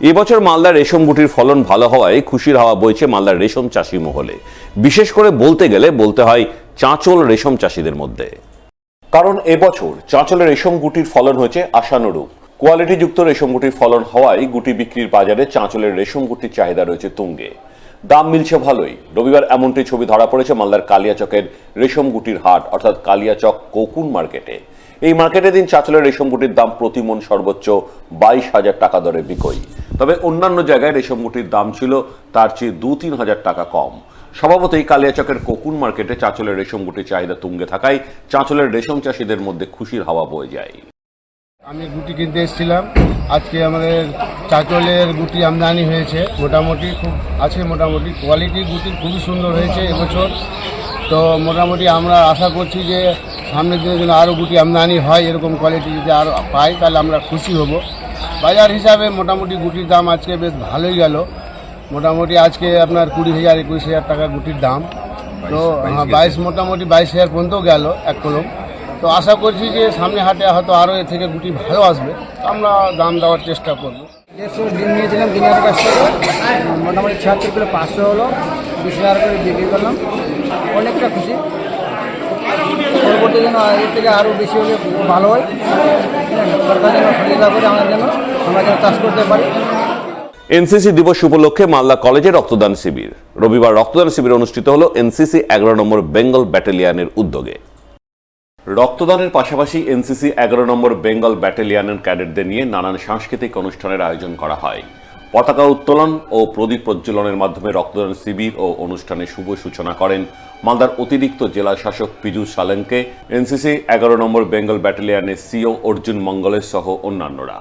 এবছর মালদার রেশম গুটির ফলন ভালো হওয়ায় খুশির হাওয়া বইছে মালদার রেশম চাষি মহলে। বিশেষ করে বলতে গেলে বলতে হয় চাঁচল রেশম চাষিদের মধ্যে, কারণ এবছর চাঁচলের রেশম গুটির ফলন হয়েছে আশানুরূপ। কোয়ালিটিযুক্ত রেশম গুটির ফলন হওয়ায় গুটি বিক্রির বাজারে চাঁচলের রেশম গুটির চাহিদা রয়েছে তুঙ্গে, দাম মিলছে ভালোই। রবিবার এমনটি ছবি ধরা পড়েছে মালদার কালিয়াচকের রেশম গুটির হাট অর্থাৎ কালিয়াচক কোকুন মার্কেটে। এই মার্কেটে দিন চাঁচলের রেশম গুটির দাম প্রতি মণ সর্বোচ্চ 22,000 টাকা দরে বিক্রি। তবে অন্যান্য জায়গায় রেশম গুটির দাম ছিল তার চেয়ে 2-3 হাজার টাকা কম। স্বভাবতই কালিয়াচকের কোকুন মার্কেটে চাঁচলের রেশম গুটির চাহিদা তুঙ্গে থাকায় চাঁচলের রেশম চাষিদের মধ্যে খুশির হাওয়া বয়ে যায়। আমি গুটি কিনতে এসেছিলাম। আজকে আমাদের চাঁচলের গুটি আমদানি হয়েছে, মোটামুটি খুব আছে, মোটামুটি কোয়ালিটি গুটি খুবই সুন্দর হয়েছে এবছর। তো মোটামুটি আমরা আশা করছি যে সামনের দিনের জন্য আরও গুটি আমদানি হয়, এরকম কোয়ালিটি যদি আরও পাই তাহলে আমরা খুশি হব। বাজার হিসাবে মোটামুটি গুটির দাম আজকে বেশ ভালোই গেল। মোটামুটি আজকে আপনার 20,000 21,000 টাকা গুটির দাম। তো মোটামুটি 22,000 পর্যন্ত গেল এক কলম। তো আশা করছি যে সামনে হাটে হয়তো আরও এর থেকে গুটি ভালো আসবে, আমরা দাম দেওয়ার চেষ্টা করব। 150 ডিম নিয়েছিলাম দিনের কাছ থেকে, মোটামুটি 76 কিলো 500 হলো, 20,000 করে বিক্রি করলাম। অনেকটা খুশি, পরবর্তী যেন এর থেকে আরও বেশি হলে ভালো হয়, সরকার যেন সুবিধা করে আমাদের জন্য, আমরা যেন চাষ করতে পারি। এনসিসি দিবস উপলক্ষে মালদা কলেজে রক্তদান শিবির। রবিবার রক্তদান শিবির অনুষ্ঠিত হল এনসিসি 11 নম্বর বেঙ্গল ব্যাটালিয়নের উদ্যোগে। রক্তদানের পাশাপাশি এনসিসি 11 নম্বর বেঙ্গল ব্যাটালিয়নের ক্যাডেটদের নিয়ে নানান সাংস্কৃতিক অনুষ্ঠানের আয়োজন করা হয়। পতাকা উত্তোলন ও প্রদীপ প্রজ্বলনের মাধ্যমে রক্তদান শিবির ও অনুষ্ঠানের শুভ সূচনা করেন মালদার অতিরিক্ত জেলা শাসক পীযূষ সালেঙ্কে, এনসিসি 11 নম্বর বেঙ্গল ব্যাটালিয়নের সিও অর্জুন মঙ্গলের সহ অন্যান্যরা।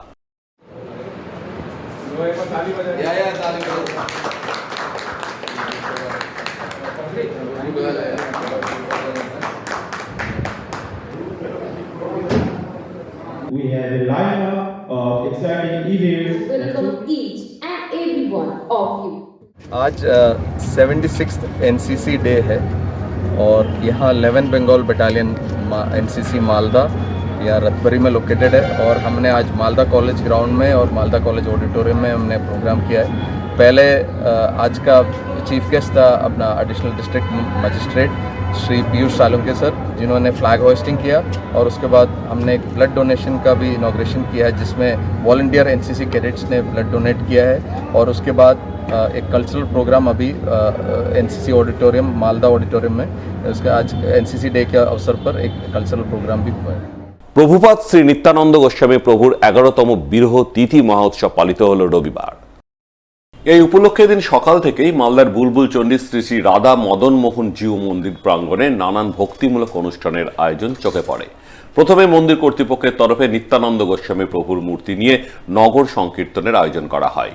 We have a lineup of exciting events. Welcome each and every one of you. आज 76th एनसीसी डे है और यहाँ 11 बंगाल बटालियन एनसीसी मालदा यहाँ रतबरी में लोकेटेड है। और हमने आज मालदा कॉलेज ग्राउंड में और मालदा कॉलेज ऑडिटोरियम में हमने प्रोग्राम किया है। पहले आज का चीफ गेस्ट था अपना additional district magistrate Shri Piyush Salunke sir, जिन्होंने फ्लैग होस्टिंग किया। और उसके बाद हमने एक ब्लड डोनेशन का भी इनॉग्रेशन किया है, जिसमें वॉलंटियर एनसीसी कैडेट्स ने ब्लड डोनेट किया है। और उसके बाद एक कल्चरल प्रोग्राम अभी एनसीसी ऑडिटोरियम मालदा ऑडिटोरियम में, उसका आज एनसीसी डे के अवसर पर एक कल्चरल प्रोग्राम भी हुआ है। প্রভুপাদ শ্রী নিত্যানন্দ গোস্বামী প্রভুর 11তম বিরহ তিথি মহোৎসব পালিত হল রবিবার। এই উপলক্ষে দিন সকাল থেকেই মালদার বুলবুল চণ্ডী শ্রী শ্রী রাধা মদন মোহন জিউ মন্দির প্রাঙ্গণে নানান ভক্তিমূলক অনুষ্ঠানের আয়োজন চোখে পড়ে। প্রথমে মন্দির কর্তৃপক্ষের তরফে নিত্যানন্দ গোস্বামী প্রভুর মূর্তি নিয়ে নগর সংকীর্তনের আয়োজন করা হয়।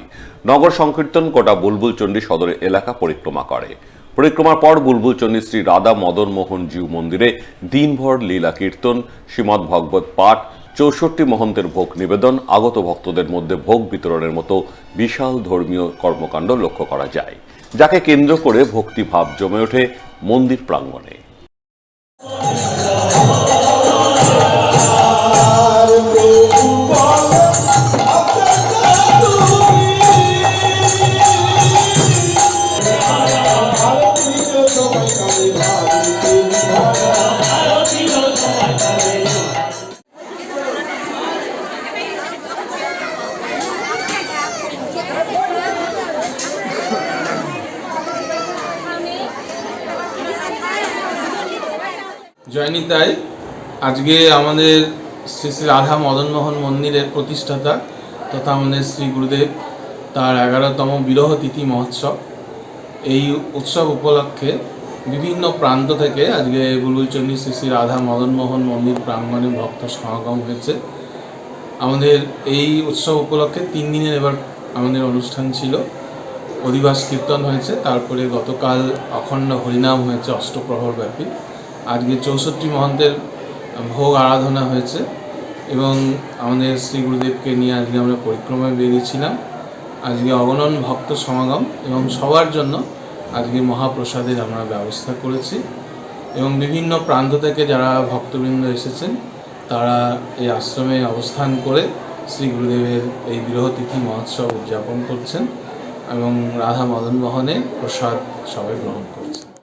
নগর সংকীর্তন গোটা বুলবুল চণ্ডী সদর এলাকা পরিক্রমা করে। পরিক্রমার পর বুলবুল চণ্ডী শ্রী রাধা মদন মোহন জিউ মন্দিরে দিনভর লীলা কীর্তন, শ্রীমদ্ ভাগবত পাঠ, 64 মহন্তের ভোগ নিবেদন, আগত ভক্তদের মধ্যে ভোগ বিতরণের মতো বিশাল ধর্মীয় কর্মকাণ্ড লক্ষ্য করা যায়, যাকে কেন্দ্র করে ভক্তিভাব জমে ওঠে মন্দির প্রাঙ্গণে। জয়নিতাই, আজকে আমাদের শ্রী শ্রী রাধা মদনমোহন মন্দিরের প্রতিষ্ঠাতা তথা আমাদের শ্রী গুরুদেব তার 11তম বিরহ তিথি মহোৎসব। এই উৎসব উপলক্ষে বিভিন্ন প্রান্ত থেকে আজকে বুলবুল চণ্ডী শ্রী শ্রী রাধা মদনমোহন মন্দির প্রাঙ্গণে ভক্ত সমাগম হয়েছে। আমাদের এই উৎসব উপলক্ষে 3 দিনের এবার আমাদের অনুষ্ঠান ছিল। অধিবাস কীর্তন হয়েছে, তারপরে গতকাল অখণ্ড হরিনাম হয়েছে অষ্টপ্রহর ব্যাপী। আজকে 64 মহন্তের ভোগ আরাধনা হয়েছে এবং আমাদের শ্রী গুরুদেবকে নিয়ে আজকে আমরা পরিক্রমায় বেরিয়েছিলাম। আজকে অগণন ভক্ত সমাগম এবং সবার জন্য আজকে মহাপ্রসাদের আমরা ব্যবস্থা করেছি এবং বিভিন্ন প্রান্ত থেকে যারা ভক্তবৃন্দ এসেছেন তারা এই আশ্রমে অবস্থান করে শ্রী গুরুদেবের এই বিরহ তিথি মহোৎসব উদযাপন করছেন এবং রাধা মদন মোহনের প্রসাদ সবাই গ্রহণ করছেন।